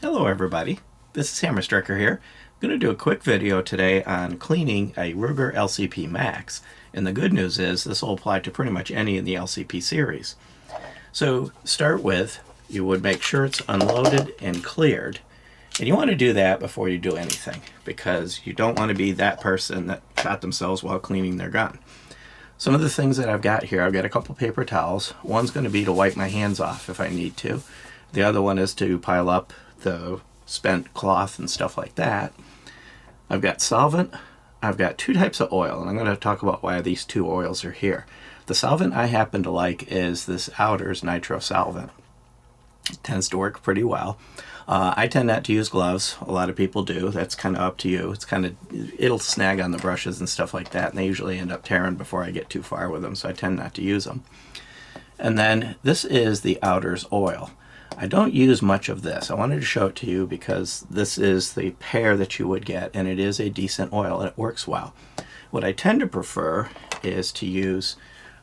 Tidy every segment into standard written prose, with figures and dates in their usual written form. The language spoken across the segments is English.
Hello everybody, this is Hammer Striker here. I'm going to do a quick video today on cleaning a Ruger LCP Max, and the good news is this will apply to pretty much any in the LCP series. So start with, you would make sure it's unloaded and cleared, and you want to do that before you do anything because you don't want to be that person that shot themselves while cleaning their gun. Some of the things that I've got here, I've got a couple paper towels. One's going to be to wipe my hands off if I need to. The other one is to pile up the spent cloth and stuff like that. I've got solvent. I've got two types of oil, and I'm going to talk about why these two oils are here. The solvent I happen to like is this Outers Nitro Solvent. It tends to work pretty well. I tend not to use gloves. A lot of people do. That's kind of up to you. It'll snag on the brushes and stuff like that, and they usually end up tearing before I get too far with them, so I tend not to use them. And then this is the Outers oil. I don't use much of this. I wanted to show it to you because this is the pair that you would get, and it is a decent oil and it works well. What I tend to prefer is to use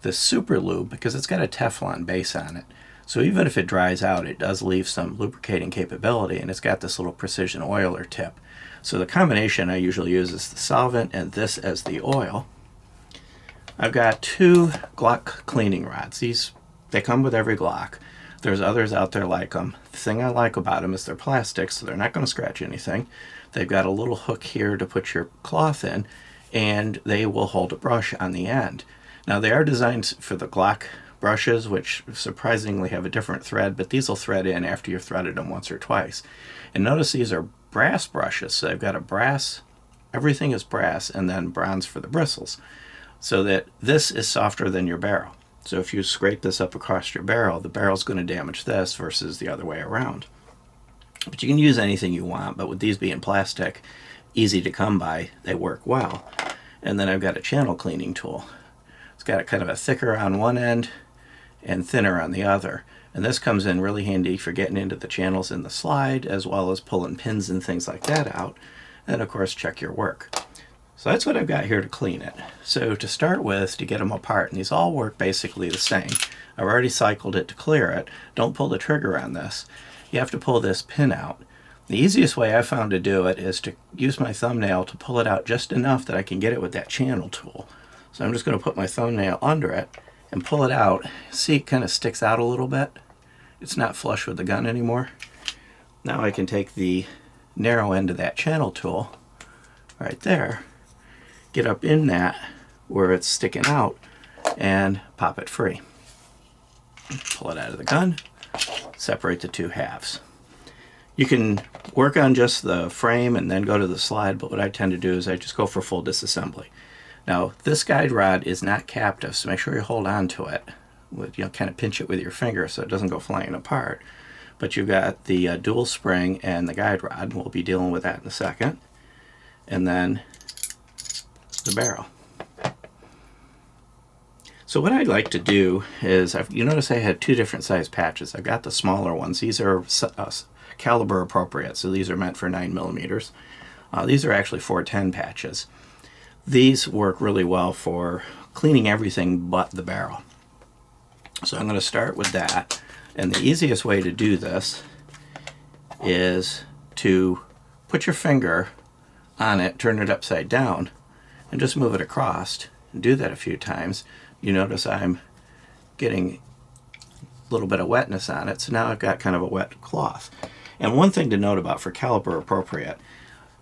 the Super Lube because it's got a Teflon base on it. So even if it dries out, it does leave some lubricating capability, and it's got this little precision oiler tip. So the combination I usually use is the solvent and this as the oil. I've got two Glock cleaning rods. They come with every Glock. There's others out there like them. The thing I like about them is they're plastic, so they're not going to scratch anything. They've got a little hook here to put your cloth in, and they will hold a brush on the end. Now they are designed for the Glock brushes, which surprisingly have a different thread, but these will thread in after you've threaded them once or twice. And notice these are brass brushes, so they've got a brass, everything is brass, and then bronze for the bristles, so that this is softer than your barrel. So if you scrape this up across your barrel, the barrel's going to damage this versus the other way around. But you can use anything you want, but with these being plastic, easy to come by, they work well. And then I've got a channel cleaning tool. It's got a kind of a thicker on one end and thinner on the other. And this comes in really handy for getting into the channels in the slide, as well as pulling pins and things like that out. And of course, check your work. So that's what I've got here to clean it. So to start with, to get them apart, and these all work basically the same. I've already cycled it to clear it. Don't pull the trigger on this. You have to pull this pin out. The easiest way I found to do it is to use my thumbnail to pull it out just enough that I can get it with that channel tool. So I'm just going to put my thumbnail under it and pull it out. See, it kind of sticks out a little bit. It's not flush with the gun anymore. Now I can take the narrow end of that channel tool right there, get up in that where it's sticking out, and pop it free. Pull it out of the gun, separate the two halves. You can work on just the frame and then go to the slide, but what I tend to do is I just go for full disassembly. Now this guide rod is not captive, so make sure you hold on to it. Kind of pinch it with your finger so it doesn't go flying apart. But you've got the dual spring and the guide rod, and we'll be dealing with that in a second. And then the barrel. So what I'd like to do is, you notice I had two different size patches. I've got the smaller ones. These are caliber appropriate, so these are meant for 9mm. These are actually 410 patches. These work really well for cleaning everything but the barrel. So I'm going to start with that, and the easiest way to do this is to put your finger on it, turn it upside down, and just move it across, and do that a few times. You notice I'm getting a little bit of wetness on it, so now I've got kind of a wet cloth. And one thing to note about for caliber appropriate,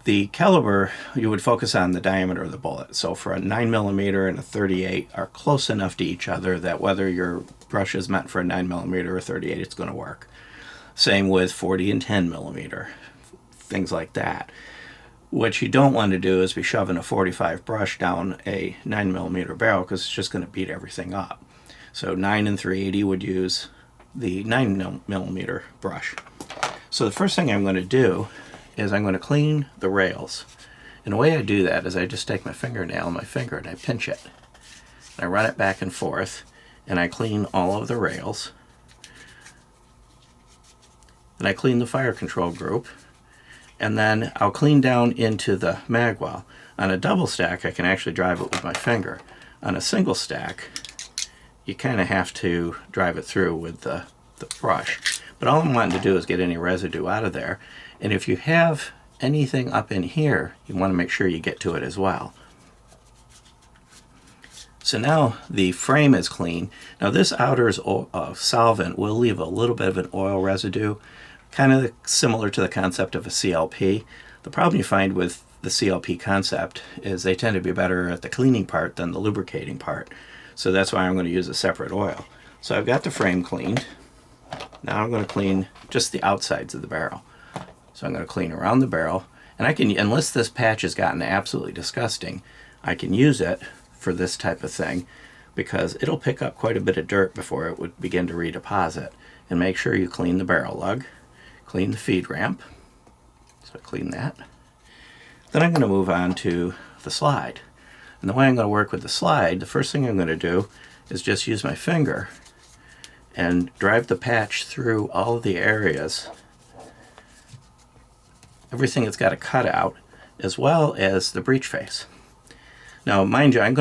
the caliber, you would focus on the diameter of the bullet. So for a 9mm and a 38 are close enough to each other that whether your brush is meant for a 9mm or 38, it's going to work. Same with 40 and 10mm, things like that. What you don't want to do is be shoving a 45 brush down a 9mm barrel because it's just going to beat everything up. So 9 and 380 would use the 9mm brush. So the first thing I'm going to do is I'm going to clean the rails. And the way I do that is I just take my fingernail on my finger and I pinch it. And I run it back and forth, and I clean all of the rails. And I clean the fire control group. And then I'll clean down into the mag well. On a double stack, I can actually drive it with my finger. On a single stack, you kind of have to drive it through with the brush. But all I'm wanting to do is get any residue out of there. And if you have anything up in here, you want to make sure you get to it as well. So now the frame is clean. Now this outer solvent will leave a little bit of an oil residue, kind of similar to the concept of a CLP. The problem you find with the CLP concept is they tend to be better at the cleaning part than the lubricating part. So that's why I'm going to use a separate oil. So I've got the frame cleaned. Now I'm going to clean just the outsides of the barrel. So I'm going to clean around the barrel. And I can, unless this patch has gotten absolutely disgusting, I can use it for this type of thing because it'll pick up quite a bit of dirt before it would begin to redeposit. And make sure you clean the barrel lug, clean the feed ramp. So clean that. Then I'm going to move on to the slide. And the way I'm going to work with the slide, the first thing I'm going to do is just use my finger and drive the patch through all of the areas, everything that's got a cutout, as well as the breech face. Now, mind you, I'm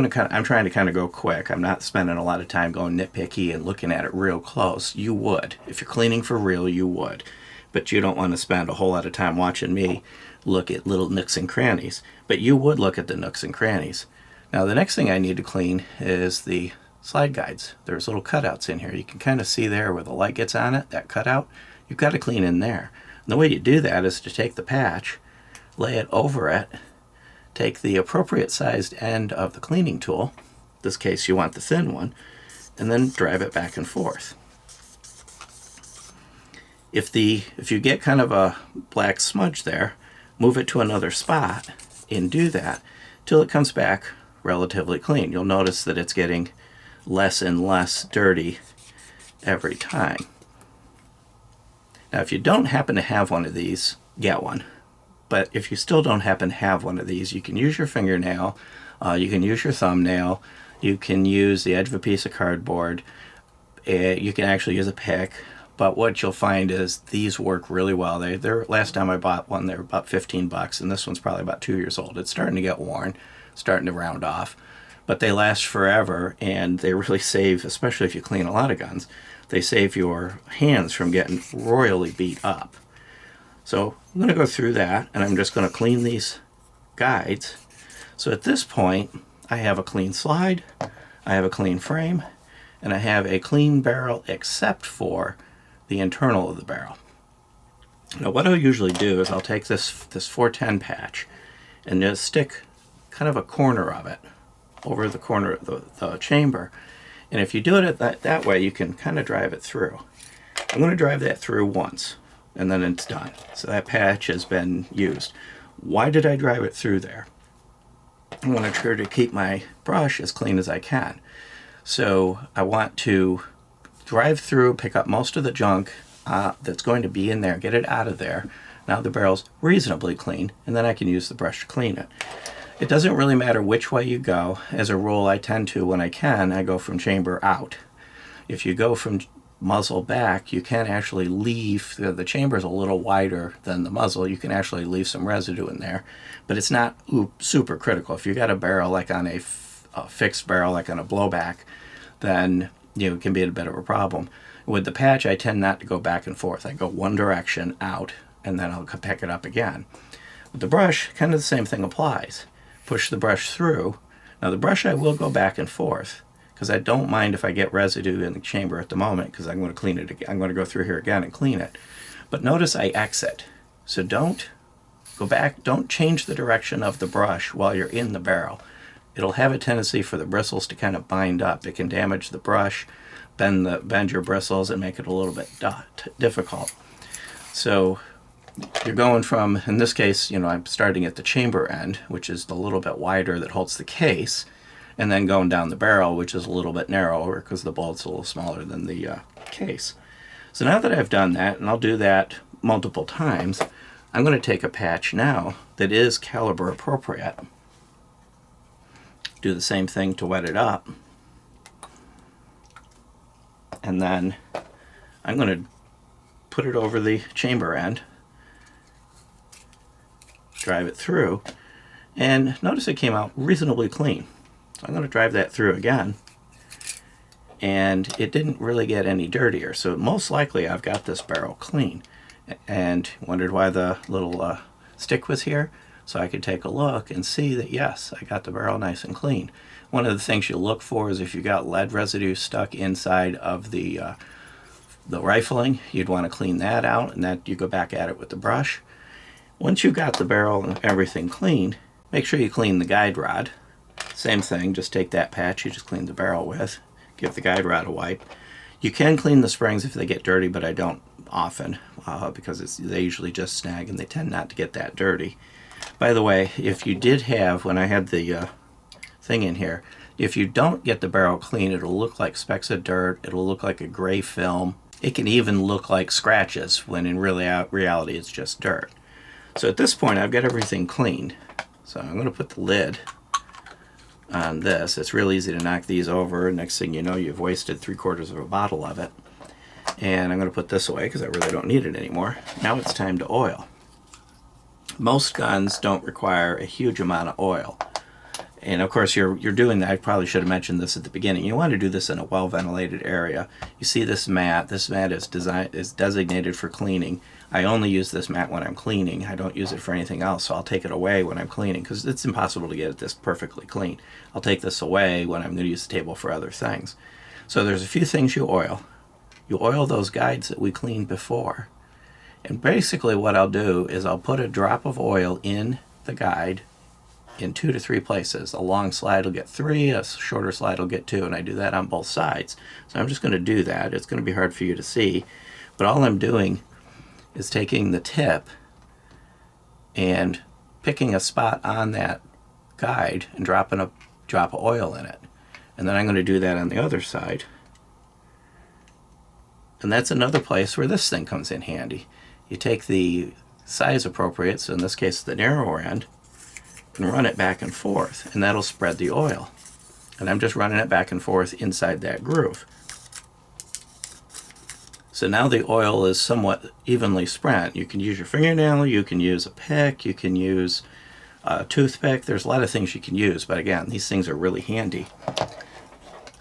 trying to kind of go quick. I'm not spending a lot of time going nitpicky and looking at it real close. You would. If you're cleaning for real, you would. But you don't want to spend a whole lot of time watching me look at little nooks and crannies. But you would look at the nooks and crannies. Now, the next thing I need to clean is the slide guides. There's little cutouts in here. You can kind of see there where the light gets on it, that cutout. You've got to clean in there. And the way you do that is to take the patch, lay it over it, take the appropriate sized end of the cleaning tool, in this case you want the thin one, and then drive it back and forth. If you get kind of a black smudge there, move it to another spot and do that till it comes back relatively clean. You'll notice that it's getting less and less dirty every time. Now if you don't happen to have one of these, get one. But if you still don't happen to have one of these, you can use your fingernail, you can use your thumbnail, you can use the edge of a piece of cardboard, you can actually use a pick. But what you'll find is these work really well. They're last time I bought one, they were about $15, and this one's probably about 2 years old. It's starting to get worn, starting to round off. But they last forever, and they really save, especially if you clean a lot of guns, they save your hands from getting royally beat up. So I'm going to go through that, and I'm just going to clean these guides. So at this point, I have a clean slide, I have a clean frame, and I have a clean barrel except for the internal of the barrel. Now what I'll usually do is I'll take this 410 patch and just stick kind of a corner of it over the corner of the chamber. And if you do it that way, you can kind of drive it through. I'm going to drive that through once, and then it's done. So that patch has been used. Why did I drive it through there? I want to try to keep my brush as clean as I can. So I want to drive through, pick up most of the junk that's going to be in there, get it out of there. Now the barrel's reasonably clean, and then I can use the brush to clean it. It doesn't really matter which way you go. As a rule, I tend to, when I can, I go from chamber out. If you go from muzzle back, you can actually leave, the chamber's a little wider than the muzzle, you can actually leave some residue in there, but it's not super critical. If you got a barrel like on a fixed barrel, like on a blowback, then it can be a bit of a problem. With the patch, I tend not to go back and forth. I go one direction out, and then I'll pick it up again. With the brush, kind of the same thing applies. Push the brush through. Now the brush I will go back and forth, because I don't mind if I get residue in the chamber at the moment, because I'm going to clean it again. I'm going to go through here again and clean it. But notice I exit. So don't go back, don't change the direction of the brush while you're in the barrel. It'll have a tendency for the bristles to kind of bind up. It can damage the brush, bend your bristles, and make it a little bit difficult. So you're going from, in this case, I'm starting at the chamber end, which is the little bit wider that holds the case, and then going down the barrel, which is a little bit narrower because the bullet's a little smaller than the case. So now that I've done that, and I'll do that multiple times, I'm going to take a patch now that is caliber appropriate. Do the same thing to wet it up. And then I'm going to put it over the chamber end, drive it through, and notice it came out reasonably clean. So I'm going to drive that through again, and it didn't really get any dirtier. So most likely I've got this barrel clean. And wondered why the little stick was here, so I could take a look and see that yes, I got the barrel nice and clean. One of the things you look for is if you got lead residue stuck inside of the rifling, you'd want to clean that out, and that you go back at it with the brush. Once you got the barrel and everything clean, make sure you clean the guide rod. Same thing, just take that patch you just cleaned the barrel with, give the guide rod a wipe. You can clean the springs if they get dirty, but I don't often because they usually just snag and they tend not to get that dirty. By the way, if you did have, when I had the thing in here, if you don't get the barrel clean, it'll look like specks of dirt, it'll look like a gray film. It can even look like scratches when in reality it's just dirt. So at this point I've got everything cleaned. So I'm going to put the lid on this. It's real easy to knock these over. Next thing you know, you've wasted 3/4 of a bottle of it. And I'm going to put this away because I really don't need it anymore. Now it's time to oil. Most guns don't require a huge amount of oil. And of course you're doing that. I probably should have mentioned this at the beginning. You want to do this in a well-ventilated area. You see this mat. This mat is designated for cleaning. I only use this mat when I'm cleaning. I don't use it for anything else, so I'll take it away when I'm cleaning because it's impossible to get this perfectly clean. I'll take this away when I'm going to use the table for other things. So there's a few things you oil. You oil those guides that we cleaned before. And basically what I'll do is I'll put a drop of oil in the guide in 2 to 3 places. A long slide will get 3, a shorter slide will get 2, and I do that on both sides. So I'm just going to do that. It's going to be hard for you to see, but all I'm doing is taking the tip and picking a spot on that guide and dropping a drop of oil in it. And then I'm going to do that on the other side. And that's another place where this thing comes in handy. You take the size appropriate, so in this case the narrower end, and run it back and forth, and that'll spread the oil. And I'm just running it back and forth inside that groove. So now the oil is somewhat evenly spread. You can use your fingernail, you can use a pick, you can use a toothpick. There's a lot of things you can use, but again, these things are really handy.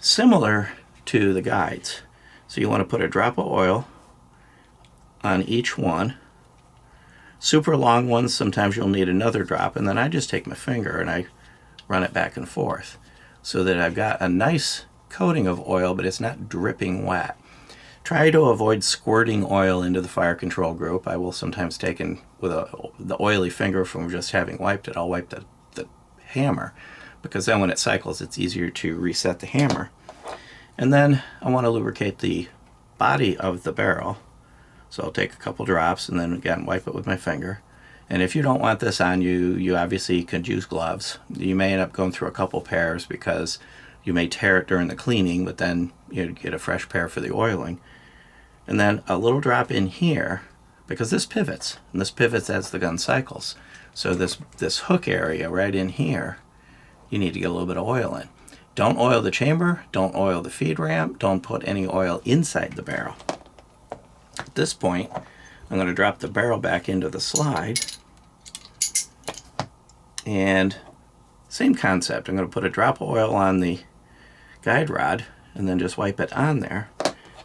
Similar to the guides. So you want to put a drop of oil on each one. Super long ones, sometimes you'll need another drop, and then I just take my finger and I run it back and forth so that I've got a nice coating of oil, but it's not dripping wet. Try to avoid squirting oil into the fire control group. I will sometimes take in with the oily finger from just having wiped it, I'll wipe the hammer, because then when it cycles it's easier to reset the hammer. And then I want to lubricate the body of the barrel. So I'll take a couple drops and then again wipe it with my finger. And if you don't want this on you, you obviously could use gloves. You may end up going through a couple pairs because you may tear it during the cleaning, but then you get a fresh pair for the oiling. And then a little drop in here, because this pivots, and this pivots as the gun cycles. So this hook area right in here, you need to get a little bit of oil in. Don't oil the chamber, don't oil the feed ramp, don't put any oil inside the barrel. At this point, I'm going to drop the barrel back into the slide. And same concept, I'm going to put a drop of oil on the guide rod and then just wipe it on there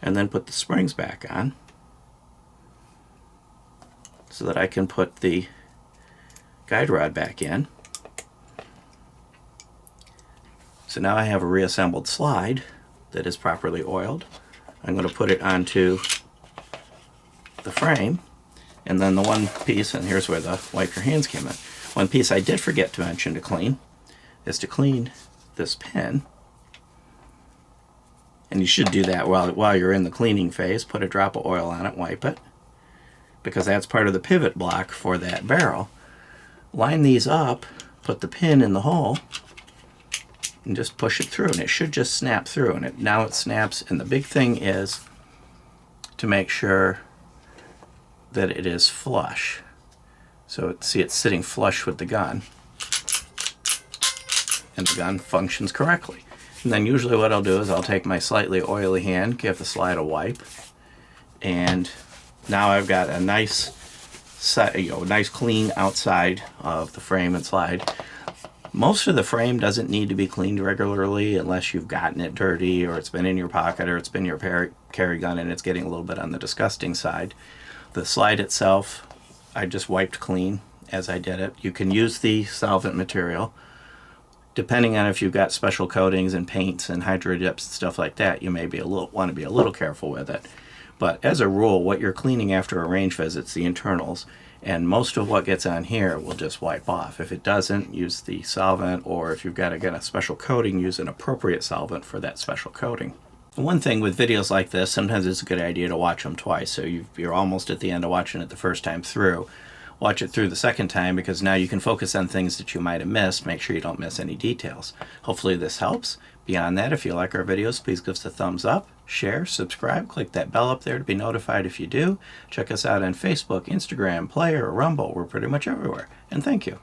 and then put the springs back on so that I can put the guide rod back in. So now I have a reassembled slide that is properly oiled. I'm going to put it onto the frame, and then the one piece, and here's where the wipe your hands came in. One piece I did forget to mention to clean is to clean this pin. And you should do that while you're in the cleaning phase. Put a drop of oil on it, wipe it, because that's part of the pivot block for that barrel. Line these up, put the pin in the hole, and just push it through, and it should just snap through. And now it snaps, and the big thing is to make sure that it is flush. So see, it's sitting flush with the gun, and the gun functions correctly. And then usually what I'll do is I'll take my slightly oily hand, give the slide a wipe, and now I've got a nice nice clean outside of the frame and slide. Most of the frame doesn't need to be cleaned regularly unless you've gotten it dirty or it's been in your pocket or it's been your carry gun and it's getting a little bit on the disgusting side. The slide itself, I just wiped clean as I did it. You can use the solvent material. Depending on if you've got special coatings and paints and hydro dips and stuff like that, you may want to be a little careful with it. But as a rule, what you're cleaning after a range visit is the internals, and most of what gets on here will just wipe off. If it doesn't, use the solvent, or if you've got to get a special coating, use an appropriate solvent for that special coating. One thing with videos like this, sometimes it's a good idea to watch them twice, so you're almost at the end of watching it the first time through. Watch it through the second time, because now you can focus on things that you might have missed. Make sure you don't miss any details. Hopefully this helps. Beyond that, if you like our videos, please give us a thumbs up, share, subscribe, click that bell up there to be notified if you do. Check us out on Facebook, Instagram, Player, Rumble. We're pretty much everywhere. And thank you.